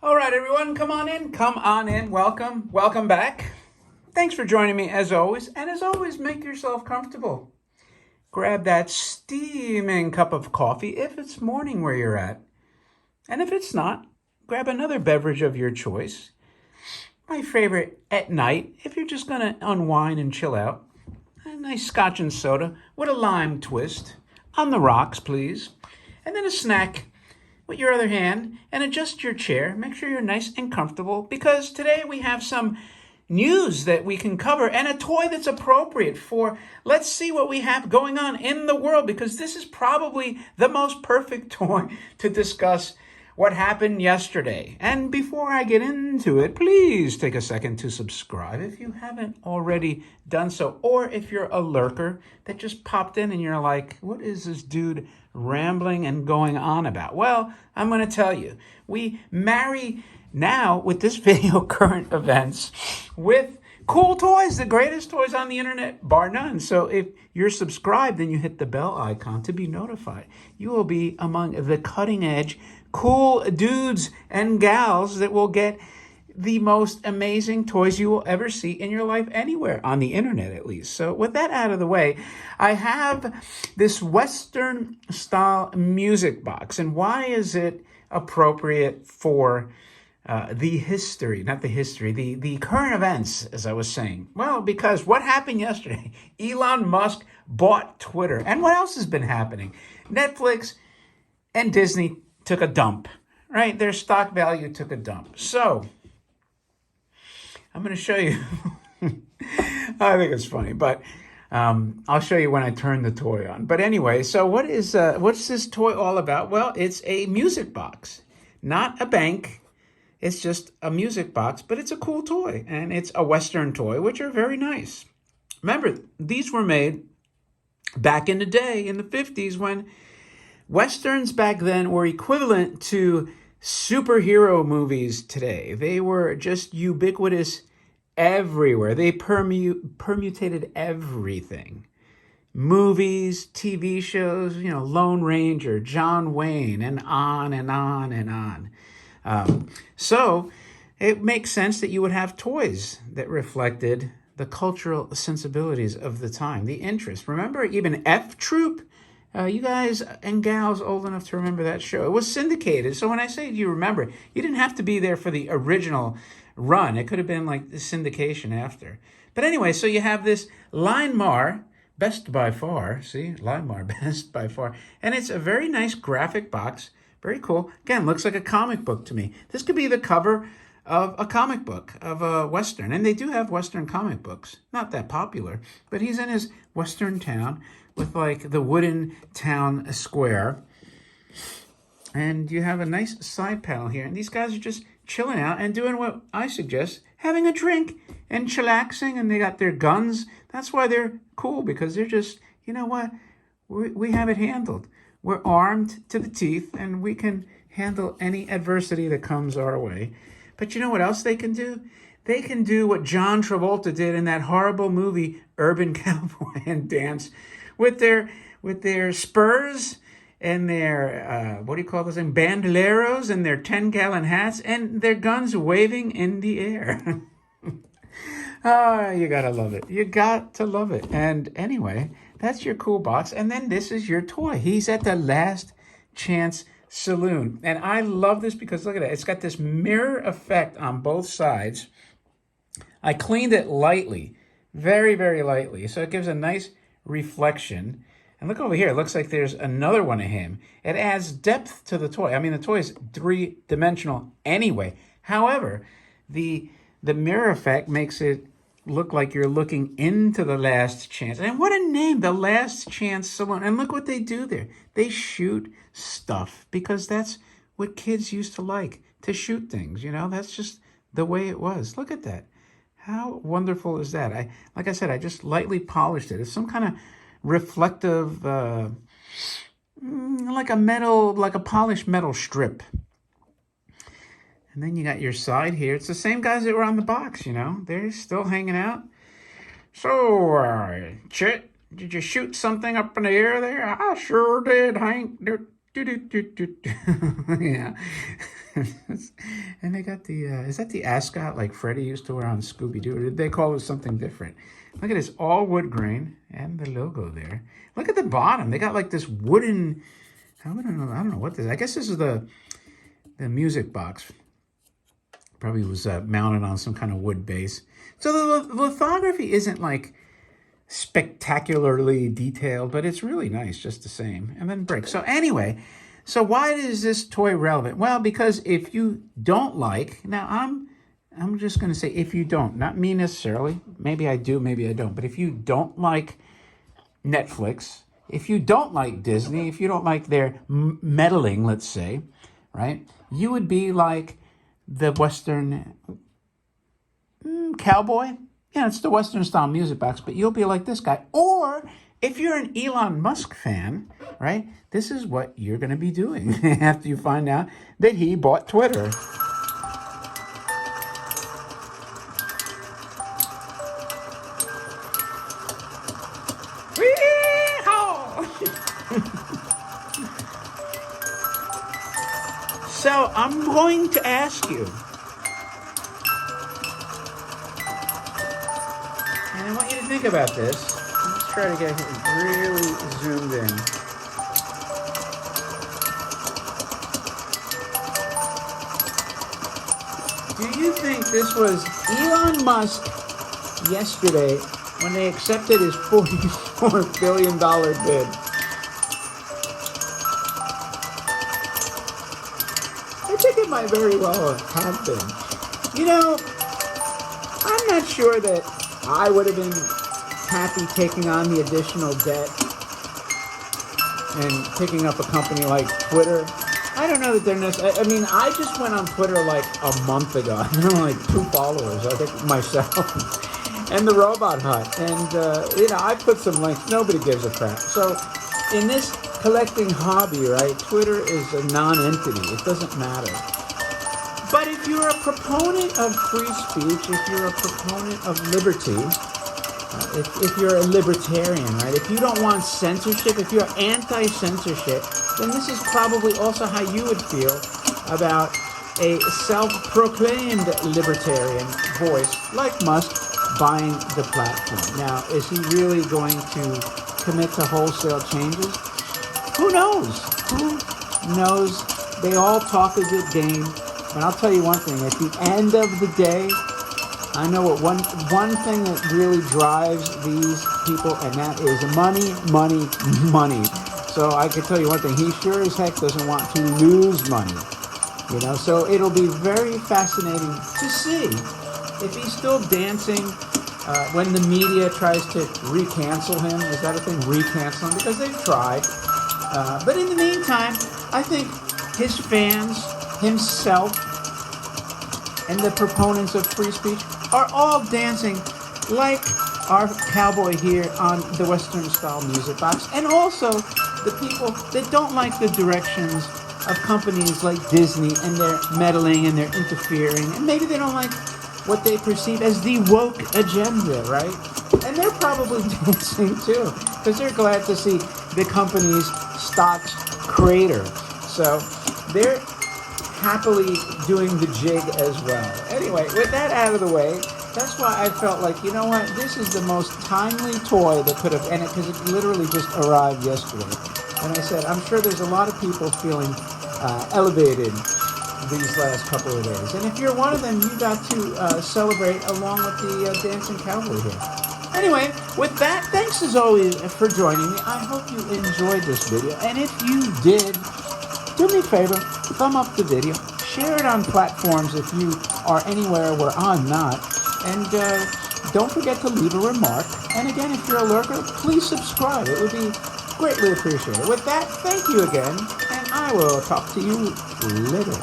All right, everyone, come on in. Come on in. Welcome. Welcome back. Thanks for joining me as always. And as always, make yourself comfortable. Grab that steaming cup of coffee if it's morning where you're at. And if it's not, grab another beverage of your choice. My favorite at night, if you're just going to unwind and chill out, a nice scotch and soda with a lime twist. On the rocks, please. And then a snack with your other hand and adjust your chair. Make sure you're nice and comfortable because today we have some news that we can cover and a toy that's appropriate for let's see what we have going on in the world because this is probably the most perfect toy to discuss what happened yesterday. And before I get into it, please take a second to subscribe if you haven't already done so, or if you're a lurker that just popped in and you're like, what is this dude rambling and going on about? Well, I'm going to tell you. We marry now with this video current events with cool toys, the greatest toys on the internet, bar none. So if you're subscribed and you hit the bell icon to be notified, you will be among the cutting edge, cool dudes and gals that will get the most amazing toys you will ever see in your life anywhere, on the internet at least. So with that out of the way, I have this Western style music box. And why is it appropriate for the current events, as I was saying? Well, because what happened yesterday? Elon Musk bought Twitter. And what else has been happening? Netflix and Disney took a dump, right? Their stock value took a dump. So I'm going to show you. I think it's funny, but I'll show you when I turn the toy on. But anyway, so what's this toy all about? Well, it's a music box, not a bank. It's just a music box, but it's a cool toy, and it's a Western toy, which are very nice. Remember, these were made back in the day, in the 50s, when Westerns back then were equivalent to superhero movies today. They were just ubiquitous everywhere. They permutated everything. Movies, TV shows, Lone Ranger, John Wayne, and on and on and on. So it makes sense that you would have toys that reflected the cultural sensibilities of the time, the interest. Remember even F Troop? You guys and gals old enough to remember that show. It was syndicated. So when I say you remember, you didn't have to be there for the original run. It could have been like the syndication after. But anyway, so you have this Linemar, best by far. See, Linemar, best by far. And it's a very nice graphic box. Very cool. Again, looks like a comic book to me. This could be the cover of a comic book, of a Western. And they do have Western comic books. Not that popular, but he's in his Western town with like the wooden town square. And you have a nice side panel here. And these guys are just chilling out and doing what I suggest, having a drink and chillaxing. And they got their guns. That's why they're cool, because they're just, you know what? We have it handled. We're armed to the teeth and we can handle any adversity that comes our way. But you know what else they can do? They can do what John Travolta did in that horrible movie, Urban Cowboy and Dance, with their spurs and their, what do you call those things, bandoleros, and their 10-gallon hats and their guns waving in the air. You gotta love it. You got to love it. And anyway, that's your cool box. And then this is your toy. He's at the Last Chance Saloon. And I love this because look at it. It's got this mirror effect on both sides. I cleaned it lightly, very, very lightly. So it gives a nice reflection. And look over here. It looks like there's another one of him. It adds depth to the toy. I mean, the toy is three-dimensional anyway. However, the mirror effect makes it look like you're looking into the Last Chance. And what a name, the Last Chance Saloon. And look what they do there. They shoot stuff because that's what kids used to like, to shoot things. That's just the way it was. Look at that. How wonderful is that? Like I said, I just lightly polished it. It's some kind of reflective, like a polished metal strip. And then you got your side here. It's the same guys that were on the box, They're still hanging out. So, Chet, did you shoot something up in the air there? I sure did, Hank. Yeah. And they got the, is that the ascot like Freddie used to wear on Scooby-Doo? Or did they call it something different? Look at this, all wood grain and the logo there. Look at the bottom. They got like this wooden, I don't know what this is. I guess this is the music box. Probably was mounted on some kind of wood base. So the lithography isn't like spectacularly detailed, but it's really nice just the same. And then brick. So anyway, so why is this toy relevant? Well, because if you don't like, now I'm just going to say if you don't, not me necessarily. Maybe I do, maybe I don't. But if you don't like Netflix, if you don't like Disney, if you don't like their meddling, let's say, right, you would be like the Western cowboy. Yeah, it's the Western style music box, but you'll be like this guy. Or if you're an Elon Musk fan, right, this is what you're going to be doing after you find out that he bought Twitter. So I'm going to ask you, and I want you to think about this. Let's try to get really zoomed in. Do you think this was Elon Musk yesterday when they accepted his $44 billion bid? I think it might very well have been. You know, I'm not sure that I would have been happy taking on the additional debt and picking up a company like Twitter. I don't know that they're necessary. I mean, I just went on Twitter like a month ago. I have like 2 followers, I think, myself, and the Robot Hut. And, you know, I put some links. Nobody gives a crap. So in this collecting hobby, right, Twitter is a non-entity. It doesn't matter. But if you're a proponent of free speech, if you're a proponent of liberty, if you're a libertarian, right, if you don't want censorship, if you're anti-censorship, then this is probably also how you would feel about a self-proclaimed libertarian voice like Musk buying the platform. Now, is he really going to commit to wholesale changes? Who knows? Who knows? They all talk a good game, but I'll tell you one thing. At the end of the day, I know what one thing that really drives these people, and that is money, money, money. So I can tell you one thing. He sure as heck doesn't want to lose money. You know, so it'll be very fascinating to see if he's still dancing when the media tries to recancel him. Is that a thing? Recancel him? Because they've tried. But in the meantime, I think his fans, himself, and the proponents of free speech are all dancing like our cowboy here on the Western style music box, and also the people that don't like the directions of companies like Disney and their meddling and their interfering, and maybe they don't like what they perceive as the woke agenda, right? And they're probably dancing too, because they're glad to see the company's stocks crater. So they're happily doing the jig as well. Anyway, with that out of the way, that's why I felt like, you know what, this is the most timely toy that could have, and because it literally just arrived yesterday. And I said, I'm sure there's a lot of people feeling elevated these last couple of days. And if you're one of them, you got to celebrate along with the Dancing Cowboy here. Anyway, with that, thanks as always for joining me. I hope you enjoyed this video. And if you did, do me a favor, thumb up the video, share it on platforms if you are anywhere where I'm not, and don't forget to leave a remark. And again, if you're a lurker, please subscribe. It would be greatly appreciated. With that, thank you again, and I will talk to you later.